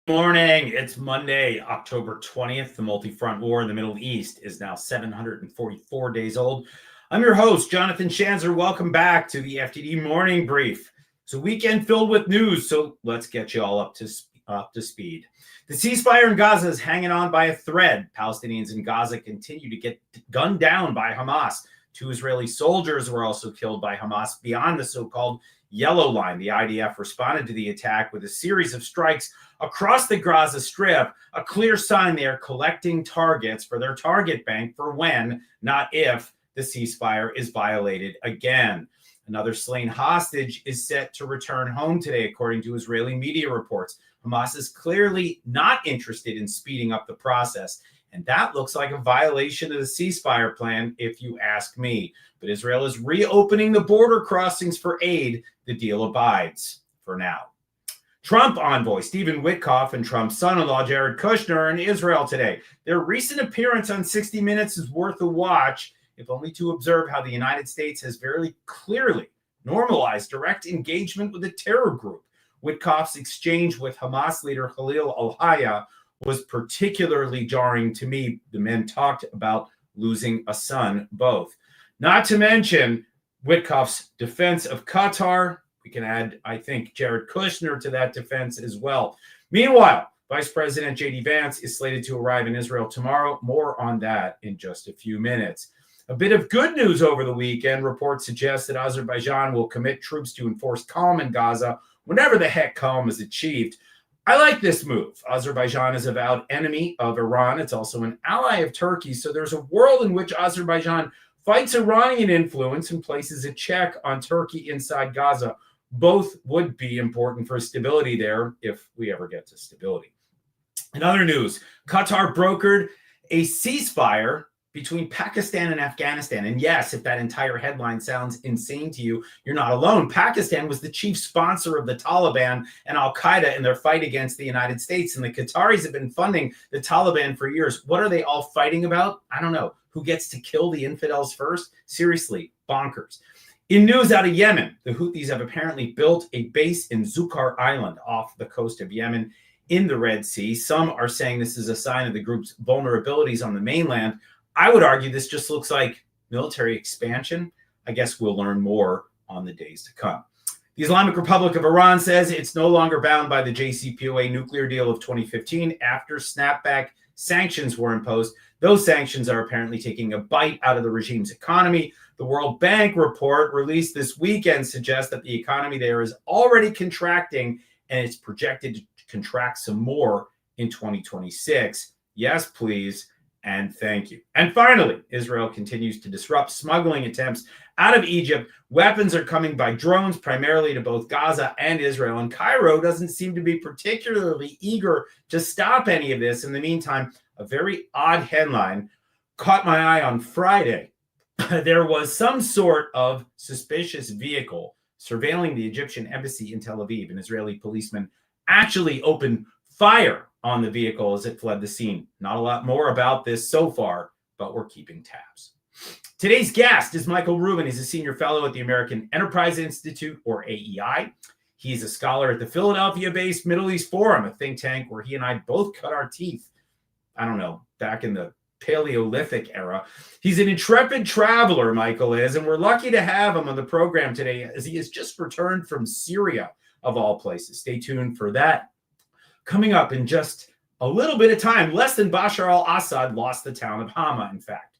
Morning. It's Monday, October 20th. The multi-front war in the Middle East is now 744 days old. I'm your host, Jonathan Schanzer. Welcome back to the FDD Morning Brief. It's a weekend filled with news, so let's get you all up to speed. The ceasefire in Gaza is hanging on by a thread. Palestinians in Gaza continue to get gunned down by Hamas. 2 Israeli soldiers were also killed by Hamas beyond the so-called Yellow Line. The IDF responded to the attack with a series of strikes across the Gaza Strip, a clear sign they are collecting targets for their target bank for when, not if, the ceasefire is violated again. Another slain hostage is set to return home today, according to Israeli media reports. Hamas is clearly not interested in speeding up the process, and that looks like a violation of the ceasefire plan, if you ask me. But Israel is reopening the border crossings for aid. The deal abides for now. Trump envoy Stephen Witkoff and Trump's son-in-law Jared Kushner are in Israel today. Their recent appearance on 60 Minutes is worth a watch, if only to observe how the United States has very clearly normalized direct engagement with a terror group. Witkoff's exchange with Hamas leader Khalil al-Hayya was particularly jarring to me. The men talked about losing a son, both. Not to mention Witkoff's defense of Qatar. We can add, I think, Jared Kushner to that defense as well. Meanwhile, Vice President J.D. Vance is slated to arrive in Israel tomorrow. More on that in just a few minutes. A bit of good news over the weekend. Reports suggest that Azerbaijan will commit troops to enforce calm in Gaza whenever the heck calm is achieved. I like this move. Azerbaijan is a avowed enemy of Iran. It's also an ally of Turkey. So there's a world in which Azerbaijan fights Iranian influence and places a check on Turkey inside Gaza. Both would be important for stability there if we ever get to stability. In other news, Qatar brokered a ceasefire between Pakistan and Afghanistan. And yes, if that entire headline sounds insane to you, you're not alone. Pakistan was the chief sponsor of the Taliban and Al-Qaeda in their fight against the United States. And the Qataris have been funding the Taliban for years. What are they all fighting about? I don't know. Who gets to kill the infidels first? Seriously, bonkers. In news out of Yemen, the Houthis have apparently built a base in Zukar Island off the coast of Yemen in the Red Sea. Some are saying this is a sign of the group's vulnerabilities on the mainland. I would argue this just looks like military expansion. I guess we'll learn more on the days to come. The Islamic Republic of Iran says it's no longer bound by the JCPOA nuclear deal of 2015 after snapback sanctions were imposed. Those sanctions are apparently taking a bite out of the regime's economy. The World Bank report released this weekend suggests that the economy there is already contracting, and it's projected to contract some more in 2026. Yes, please, and thank you. And finally, Israel continues to disrupt smuggling attempts out of Egypt. Weapons are coming by drones, primarily to both Gaza and Israel. And Cairo doesn't seem to be particularly eager to stop any of this. In the meantime, a very odd headline caught my eye on Friday. There was some sort of suspicious vehicle surveilling the Egyptian embassy in Tel Aviv. An Israeli policeman actually opened fire on the vehicle as it fled the scene. Not a lot more about this so far, but we're keeping tabs. Today's guest is Michael Rubin. He's a senior fellow at the American Enterprise Institute, or AEI. He's a scholar at the Philadelphia-based Middle East Forum, a think tank where he and I both cut our teeth, I don't know, back in the Paleolithic era. He's an intrepid traveler, Michael is, and we're lucky to have him on the program today as he has just returned from Syria, of all places. Stay tuned for that. Coming up in just a little bit of time, less than Bashar al-Assad lost the town of Hama, in fact.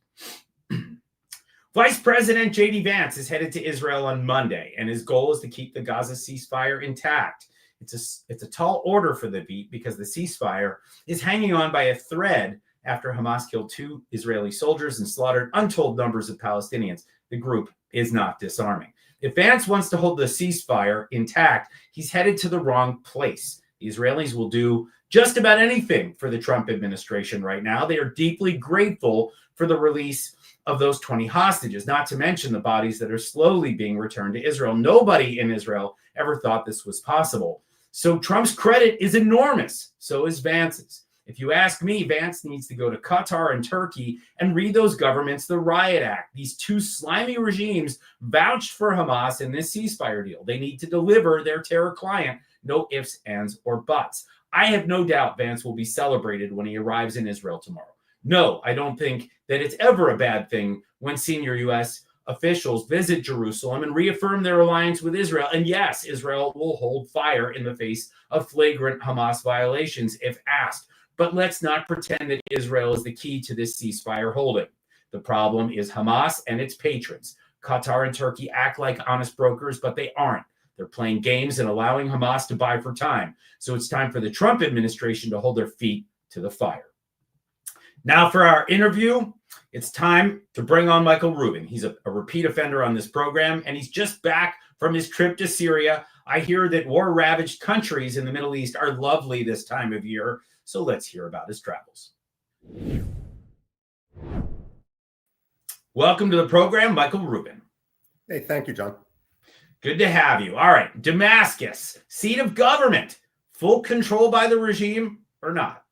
Vice President J.D. Vance is headed to Israel on Monday, and his goal is to keep the Gaza ceasefire intact. It's a tall order for the beat because the ceasefire is hanging on by a thread after Hamas killed 2 Israeli soldiers and slaughtered untold numbers of Palestinians. The group is not disarming. If Vance wants to hold the ceasefire intact, he's headed to the wrong place. The Israelis will do just about anything for the Trump administration right now. They are deeply grateful for the release of those 20 hostages, not to mention the bodies that are slowly being returned to Israel. Nobody in Israel ever thought this was possible. So Trump's credit is enormous. So is Vance's. If you ask me, Vance needs to go to Qatar and Turkey and read those governments the Riot Act. These two slimy regimes vouched for Hamas in this ceasefire deal. They need to deliver their terror client, no ifs, ands, or buts. I have no doubt Vance will be celebrated when he arrives in Israel tomorrow. No, I don't think that it's ever a bad thing when senior U.S. officials visit Jerusalem and reaffirm their alliance with Israel. And yes, Israel will hold fire in the face of flagrant Hamas violations if asked. But let's not pretend that Israel is the key to this ceasefire holding. The problem is Hamas and its patrons. Qatar and Turkey act like honest brokers, but they aren't. They're playing games and allowing Hamas to buy for time. So it's time for the Trump administration to hold their feet to the fire. Now for our interview, it's time to bring on Michael Rubin. He's a repeat offender on this program, and he's just back from his trip to Syria. I hear that war-ravaged countries in the Middle East are lovely this time of year, so let's hear about his travels. Welcome to the program, Michael Rubin. Hey, thank you, John. Good to have you. All right, Damascus, seat of government, full control by the regime or not?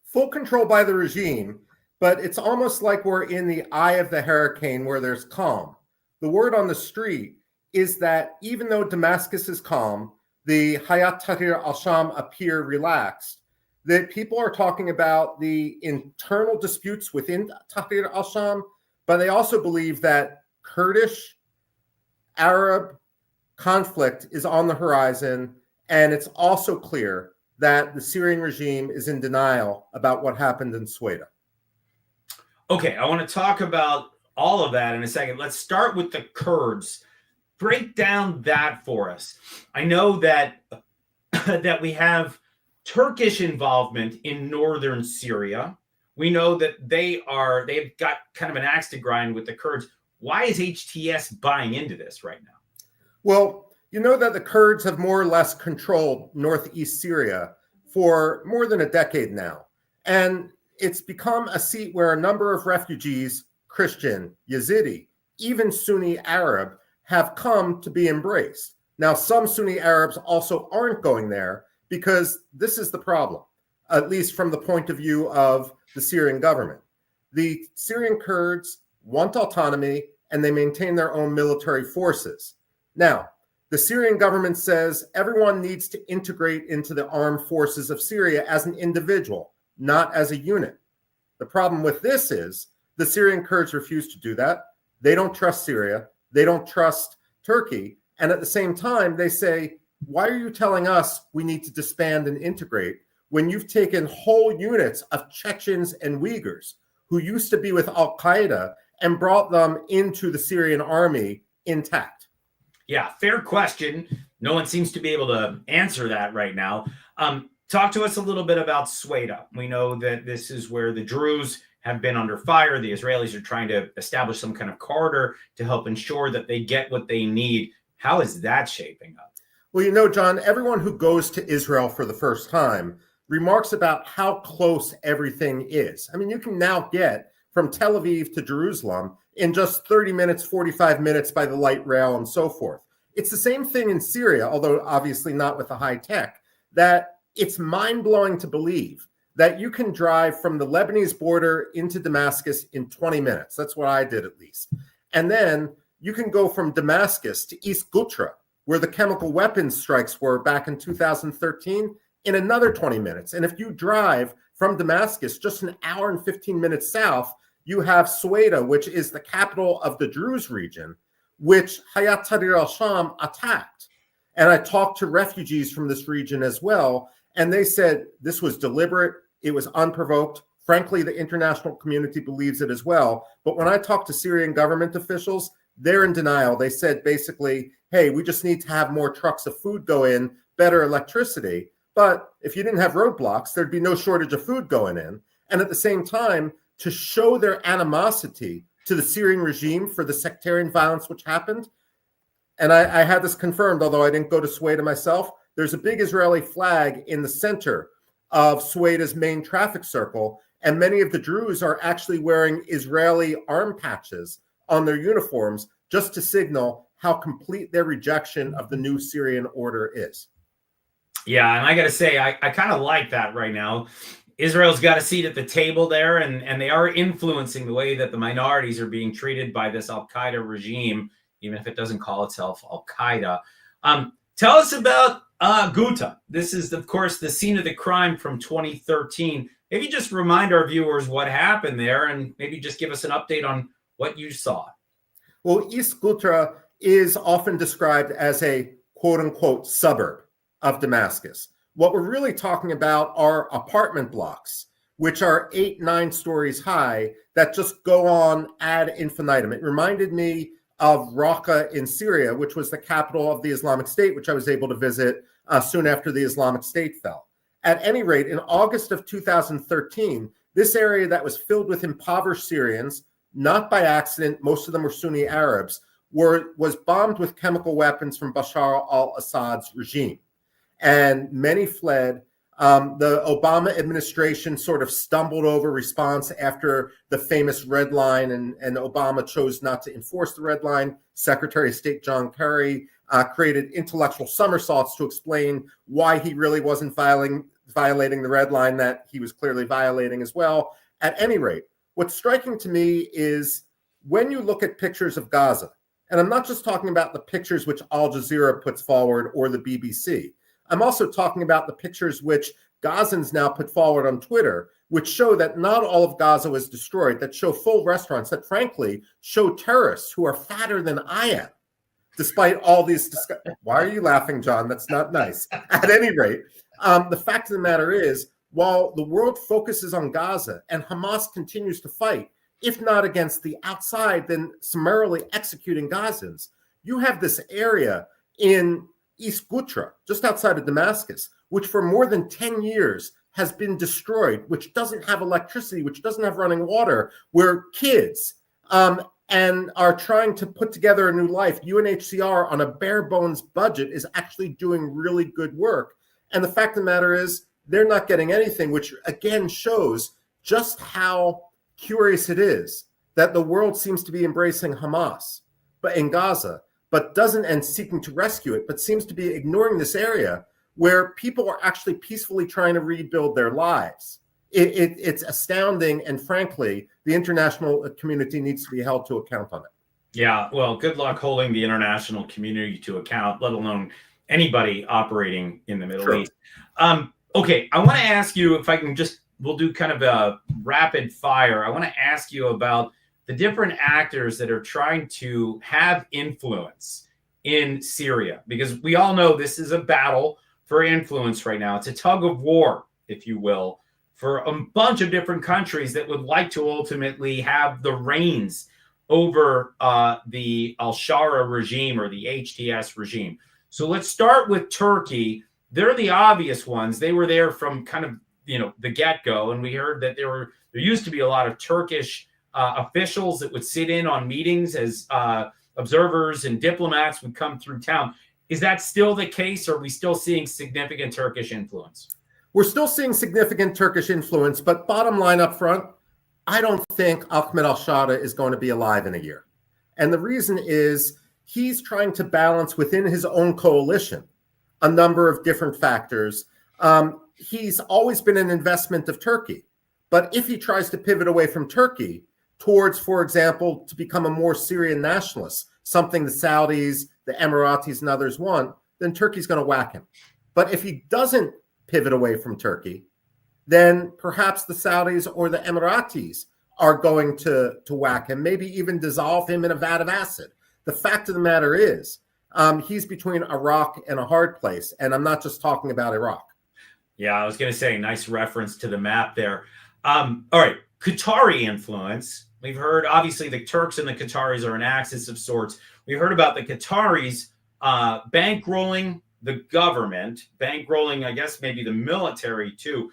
Full control by the regime, but it's almost like we're in the eye of the hurricane where there's calm. The word on the street is that even though Damascus is calm, the Hayat Tahrir al-Sham appear relaxed, that people are talking about the internal disputes within Tahrir al-Sham, but they also believe that Kurdish Arab conflict is on the horizon, and it's also clear that the Syrian regime is in denial about what happened in Sweden. Okay, I want to talk about all of that in a second. Let's start with the Kurds. Break down that for us. I know that that we have Turkish involvement in northern Syria. We know that they've got kind of an axe to grind with the Kurds. Why is HTS buying into this right now? Well, you know that the Kurds have more or less controlled northeast Syria for more than a decade now. And it's become a seat where a number of refugees, Christian, Yazidi, even Sunni Arab, have come to be embraced. Now, some Sunni Arabs also aren't going there because this is the problem, at least from the point of view of the Syrian government. The Syrian Kurds want autonomy and they maintain their own military forces. Now, the Syrian government says everyone needs to integrate into the armed forces of Syria as an individual, not as a unit. The problem with this is the Syrian Kurds refuse to do that. They don't trust Syria. They don't trust Turkey. And at the same time, they say, why are you telling us we need to disband and integrate when you've taken whole units of Chechens and Uyghurs who used to be with Al-Qaeda and brought them into the Syrian army intact? Yeah, fair question. No one seems to be able to answer that right now. Talk to us a little bit about Sweda. We know that this is where the Druze have been under fire. The Israelis are trying to establish some kind of corridor to help ensure that they get what they need. How is that shaping up? Well, you know, John, everyone who goes to Israel for the first time remarks about how close everything is. I mean, you can now get from Tel Aviv to Jerusalem in just 30 minutes, 45 minutes by the light rail and so forth. It's the same thing in Syria, although obviously not with the high tech, that it's mind-blowing to believe that you can drive from the Lebanese border into Damascus in 20 minutes. That's what I did, at least. And then you can go from Damascus to East Gutra, where the chemical weapons strikes were back in 2013, in another 20 minutes. And if you drive from Damascus just an hour and 15 minutes south, you have Sweda, which is the capital of the Druze region, which Hayat Tahrir al-Sham attacked. And I talked to refugees from this region as well, and they said this was deliberate, it was unprovoked. Frankly, the international community believes it as well. But when I talked to Syrian government officials, they're in denial. They said basically, hey, we just need to have more trucks of food go in, better electricity. But if you didn't have roadblocks, there'd be no shortage of food going in. And at the same time, to show their animosity to the Syrian regime for the sectarian violence which happened, and I had this confirmed, although I didn't go to Sweda myself, there's a big Israeli flag in the center of Sweda's main traffic circle, and many of the Druze are actually wearing Israeli arm patches on their uniforms just to signal how complete their rejection of the new Syrian order is. Yeah, and I got to say, I kind of like that right now. Israel's got a seat at the table there, and they are influencing the way that the minorities are being treated by this Al-Qaeda regime, even if it doesn't call itself Al-Qaeda. Tell us about Ghouta. This is, of course, the scene of the crime from 2013. Maybe just remind our viewers what happened there, and maybe just give us an update on what you saw. Well, East Ghouta is often described as a quote-unquote suburb of Damascus. What we're really talking about are apartment blocks, which are 8-9 stories high, that just go on ad infinitum. It reminded me of Raqqa in Syria, which was the capital of the Islamic State, which I was able to visit soon after the Islamic State fell. At any rate, in August of 2013, this area that was filled with impoverished Syrians, not by accident, most of them were Sunni Arabs, was bombed with chemical weapons from Bashar al-Assad's regime. And many fled. The Obama administration sort of stumbled over response after the famous red line, and Obama chose not to enforce the red line. Secretary of State John Kerry created intellectual somersaults to explain why he really wasn't violating the red line that he was clearly violating as well. At any rate, what's striking to me is when you look at pictures of Gaza, and I'm not just talking about the pictures which Al Jazeera puts forward or the BBC, I'm also talking about the pictures which Gazans now put forward on Twitter, which show that not all of Gaza was destroyed, that show full restaurants, that frankly show terrorists who are fatter than I am, despite all these Why are you laughing, John? That's not nice. At any rate, the fact of the matter is, while the world focuses on Gaza and Hamas continues to fight, if not against the outside, then summarily executing Gazans, you have this area in East Ghouta, just outside of Damascus, which for more than 10 years has been destroyed, which doesn't have electricity, which doesn't have running water, where kids and are trying to put together a new life. UNHCR on a bare bones budget is actually doing really good work. And the fact of the matter is they're not getting anything, which again shows just how curious it is that the world seems to be embracing Hamas, but in Gaza, but doesn't, and seeking to rescue it, but seems to be ignoring this area where people are actually peacefully trying to rebuild their lives. It's astounding, and frankly, the international community needs to be held to account on it. Yeah, well, good luck holding the international community to account, let alone anybody operating in the Middle East. Okay, I want to ask you, if I can just, we'll do kind of a rapid fire. I want to ask you about the different actors that are trying to have influence in Syria, because we all know this is a battle for influence right now. It's a tug of war, if you will, for a bunch of different countries that would like to ultimately have the reins over the al-Shara regime or the HTS regime. So let's start with Turkey. They're the obvious ones. They were there from kind of, the get-go, and we heard that there used to be a lot of Turkish officials that would sit in on meetings as observers, and diplomats would come through town. Is that still the case, or are we still seeing significant Turkish influence? We're still seeing significant Turkish influence, but bottom line up front, I don't think Ahmed al-Shara is going to be alive in a year. And the reason is he's trying to balance within his own coalition a number of different factors. He's always been an investment of Turkey. But if he tries to pivot away from Turkey towards, for example, to become a more Syrian nationalist, something the Saudis, the Emiratis, and others want, then Turkey's going to whack him. But if he doesn't pivot away from Turkey, then perhaps the Saudis or the Emiratis are going to whack him, maybe even dissolve him in a vat of acid. The fact of the matter is, he's between a rock and a hard place, and I'm not just talking about Iraq. Yeah, I was going to say, nice reference to the map there. All right, Qatari influence. We've heard, obviously, the Turks and the Qataris are an axis of sorts. We heard about the Qataris bankrolling the government, bankrolling, I guess, maybe the military, too.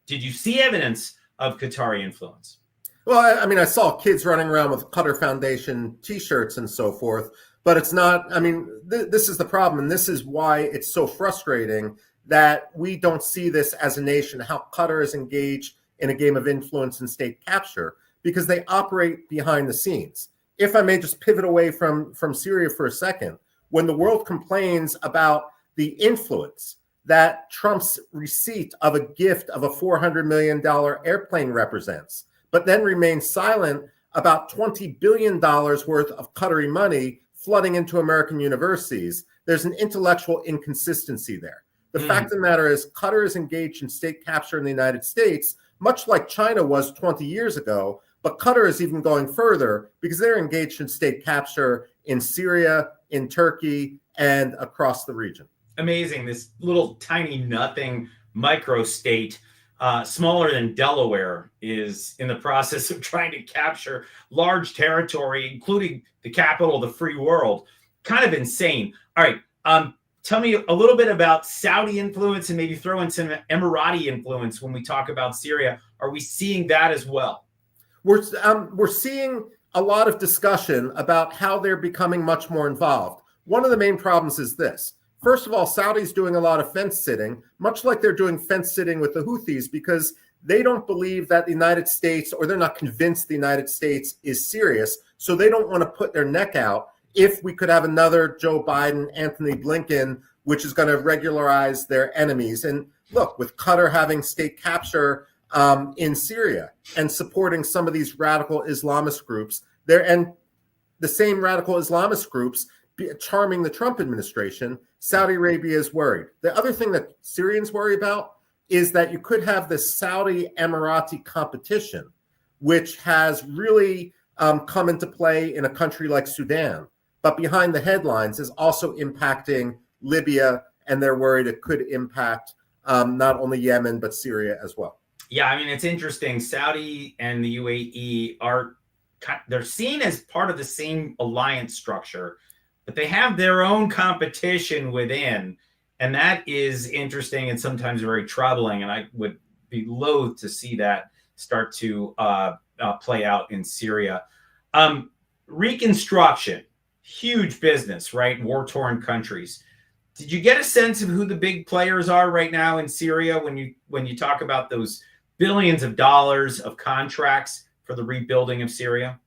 Did you see evidence of Qatari influence? Well, I mean, I saw kids running around with Qatar Foundation T-shirts and so forth, but it's not, I mean, this is the problem, and this is why it's so frustrating that we don't see this as a nation, how Qatar is engaged in a game of influence and state capture, because they operate behind the scenes. If I may just pivot away from Syria for a second, when the world complains about the influence that Trump's receipt of a gift of a $400 million airplane represents, but then remains silent about $20 billion worth of Qatari money flooding into American universities. There's an intellectual inconsistency there. The fact of the matter is, Qatar is engaged in state capture in the United States, much like China was 20 years ago, but Qatar is even going further because they're engaged in state capture in Syria, in Turkey, and across the region. Amazing. This little tiny nothing microstate, smaller than Delaware, is in the process of trying to capture large territory, including the capital of the free world. Kind of insane. All right. Tell me a little bit about Saudi influence and maybe throw in some Emirati influence when we talk about Syria. Are we seeing that as well? We're seeing a lot of discussion about how they're becoming much more involved. One of the main problems is this. First of all, Saudi's doing a lot of fence sitting, much like they're doing fence sitting with the Houthis, because they don't believe that the United States, or they're not convinced the United States is serious. So they don't want to put their neck out if we could have another Joe Biden, Anthony Blinken, which is going to regularize their enemies. And look, with Qatar having state capture in Syria and supporting some of these radical Islamist groups there, and the same radical Islamist groups charming the Trump administration, Saudi Arabia is worried. The other thing that Syrians worry about is that you could have this Saudi Emirati competition, which has really come into play in a country like Sudan, but behind the headlines is also impacting Libya, and they're worried it could impact not only Yemen, but Syria as well. Yeah, I mean, it's interesting. Saudi and the UAE they're seen as part of the same alliance structure, but they have their own competition within. And that is interesting and sometimes very troubling. And I would be loath to see that start to play out in Syria. Reconstruction, huge business, right? War-torn countries. Did you get a sense of who the big players are right now in Syria when you talk about those billions of dollars of contracts for the rebuilding of Syria?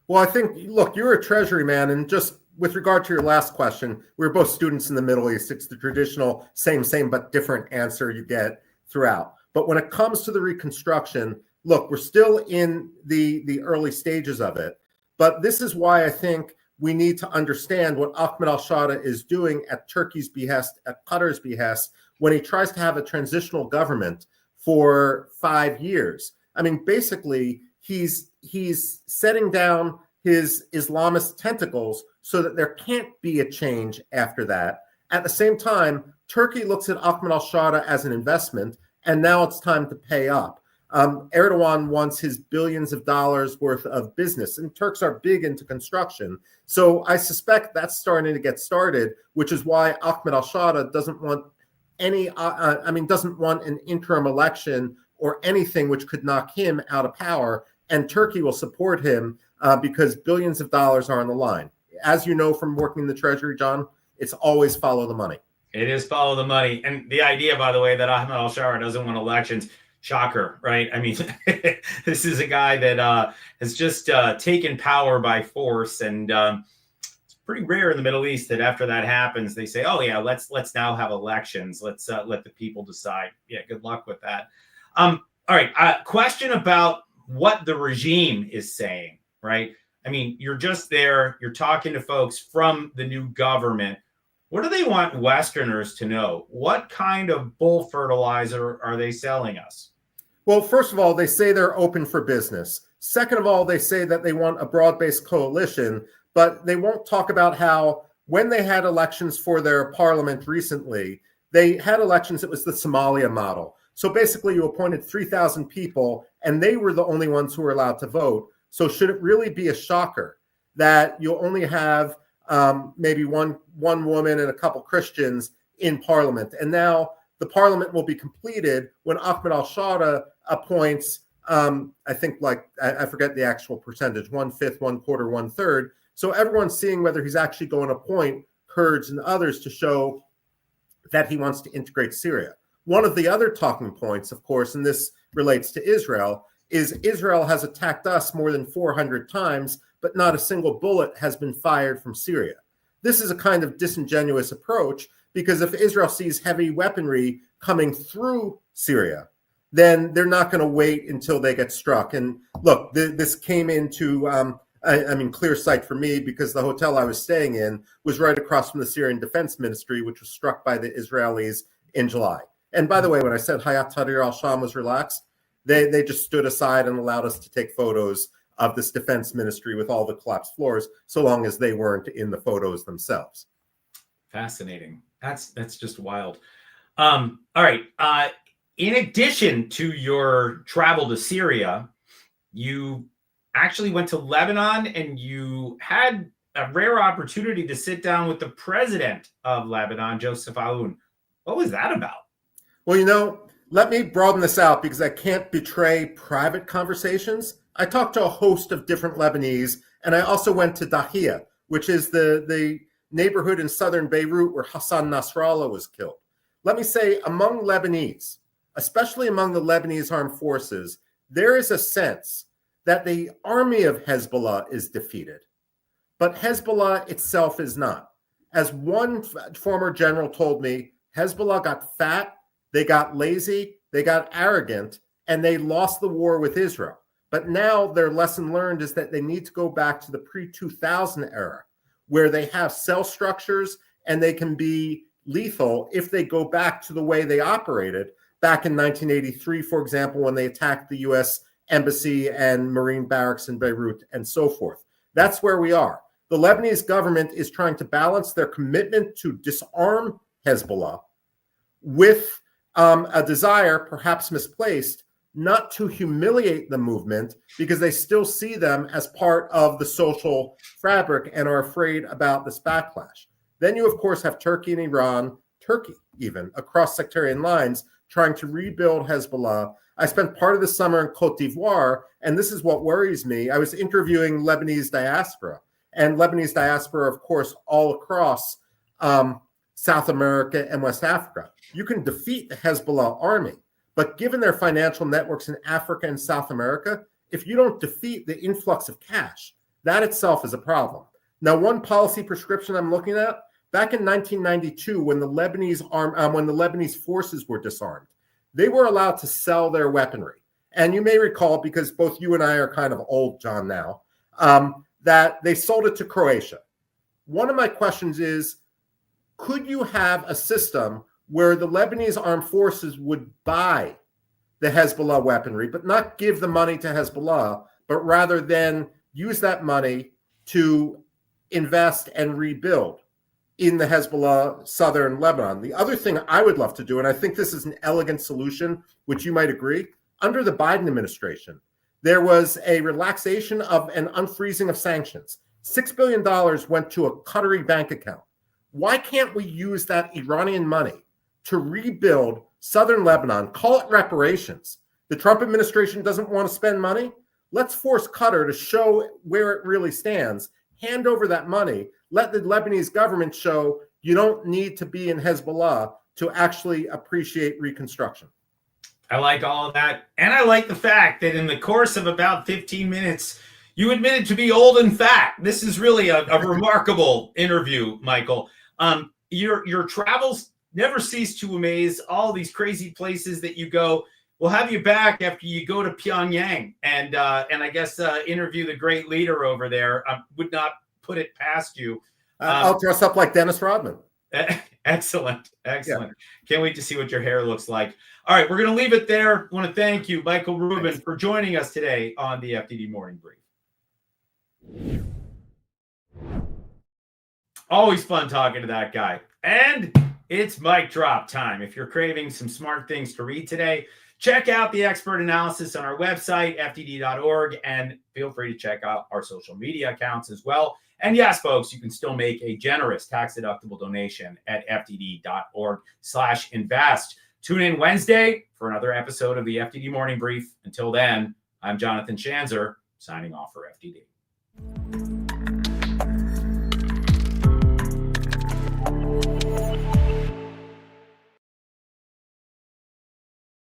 Well, I think, look, you're a treasury man, and just with regard to your last question, we're both students in the Middle East. It's the traditional same, but different answer you get throughout. But when it comes to the reconstruction, look, we're still in the early stages of it. But this is why I think we need to understand what Ahmed al-Shara is doing at Turkey's behest, at Qatar's behest, when he tries to have a transitional government for 5 years. I mean, basically, he's setting down his Islamist tentacles so that there can't be a change after that. At the same time, Turkey looks at Ahmed al-Shara as an investment, and now it's time to pay up. Erdogan wants his billions of dollars worth of business, and Turks are big into construction. So I suspect that's starting to get started, which is why Ahmed al-Shara doesn't want doesn't want an interim election or anything which could knock him out of power. And Turkey will support him because billions of dollars are on the line. As you know from working in the Treasury, John, it's always follow the money. It is follow the money. And the idea, by the way, that Ahmed al-Shara doesn't want elections, shocker, right? I mean, this is a guy that has just taken power by force, and it's pretty rare in the Middle East that after that happens, they say, "Oh yeah, let's now have elections. Let's let the people decide." Yeah, good luck with that. All right, question about what the regime is saying, right? I mean, you're just there, you're talking to folks from the new government. What do they want Westerners to know? What kind of bull fertilizer are they selling us? Well, first of all, they say they're open for business. Second of all, they say that they want a broad-based coalition, but they won't talk about how when they had elections for their parliament recently, they had elections, it was the Somalia model. So basically you appointed 3,000 people and they were the only ones who were allowed to vote. So should it really be a shocker that you'll only have maybe one woman and a couple Christians in parliament? And now the parliament will be completed when Ahmed al-Shara appoints, I think I forget the actual percentage, 1/5, 1/4, 1/3. So everyone's seeing whether he's actually going to appoint Kurds and others to show that he wants to integrate Syria. One of the other talking points, of course, and this relates to Israel, is Israel has attacked us more than 400 times, but not a single bullet has been fired from Syria. This is a kind of disingenuous approach, because if Israel sees heavy weaponry coming through Syria, then they're not going to wait until they get struck. And look, this came into, clear sight for me, because the hotel I was staying in was right across from the Syrian Defense Ministry, which was struck by the Israelis in July. And by the way, when I said Hayat Tahrir al-Sham was relaxed, they just stood aside and allowed us to take photos of this defense ministry with all the collapsed floors, so long as they weren't in the photos themselves. Fascinating. That's just wild. All right. In addition to your travel to Syria, you actually went to Lebanon, and you had a rare opportunity to sit down with the president of Lebanon, Joseph Aoun. What was that about? Well, let me broaden this out, because I can't betray private conversations. I talked to a host of different Lebanese, and I also went to Dahia, which is the neighborhood in southern Beirut where Hassan Nasrallah was killed. Let me say, among Lebanese, especially among the Lebanese armed forces, there is a sense that the army of Hezbollah is defeated, but Hezbollah itself is not. As one former general told me, Hezbollah got fat, they got lazy, they got arrogant, and they lost the war with Israel. But now their lesson learned is that they need to go back to the pre-2000 era, where they have cell structures and they can be lethal if they go back to the way they operated back in 1983, for example, when they attacked the U.S. Embassy and Marine barracks in Beirut and so forth. That's where we are. The Lebanese government is trying to balance their commitment to disarm Hezbollah with a desire, perhaps misplaced, not to humiliate the movement, because they still see them as part of the social fabric and are afraid about this backlash. Then you, of course, have Turkey and Iran, Turkey even, across sectarian lines, trying to rebuild Hezbollah. I spent part of the summer in Cote d'Ivoire, and this is what worries me. I was interviewing Lebanese diaspora, and Lebanese diaspora, of course, all across South America and West Africa. You can defeat the Hezbollah army, but given their financial networks in Africa and South America, if you don't defeat the influx of cash, that itself is a problem. Now, one policy prescription I'm looking at, back in 1992, when the Lebanese forces were disarmed, they were allowed to sell their weaponry. And you may recall, because both you and I are kind of old, John, now, that they sold it to Croatia. One of my questions is, could you have a system where the Lebanese armed forces would buy the Hezbollah weaponry, but not give the money to Hezbollah, but rather then use that money to invest and rebuild in the Hezbollah southern Lebanon? The other thing I would love to do, and I think this is an elegant solution, which you might agree, under the Biden administration, there was a relaxation of an unfreezing of sanctions. $6 billion went to a Qatari bank account. Why can't we use that Iranian money to rebuild southern Lebanon? Call it reparations. The Trump administration doesn't want to spend money. Let's force Qatar to show where it really stands. Hand over that money. Let the Lebanese government show you don't need to be in Hezbollah to actually appreciate reconstruction. I like all of that. And I like the fact that in the course of about 15 minutes, you admitted to be old and fat. This is really a remarkable interview, Michael. Your travels never cease to amaze. All these crazy places that you go. We'll have you back after you go to Pyongyang and I guess interview the great leader over there. I would not put it past you. I'll dress up like Dennis Rodman. Excellent. Yeah. Can't wait to see what your hair looks like. All right, we're going to leave it there. I want to thank you, Michael Rubin, for joining us today on the FDD Morning Brief. Always fun talking to that guy. And it's mic drop time. If you're craving some smart things to read today, check out the expert analysis on our website, fdd.org, and feel free to check out our social media accounts as well. And yes, folks, you can still make a generous tax-deductible donation at fdd.org/invest. Tune in Wednesday for another episode of the FDD Morning Brief. Until then, I'm Jonathan Schanzer, signing off for FDD.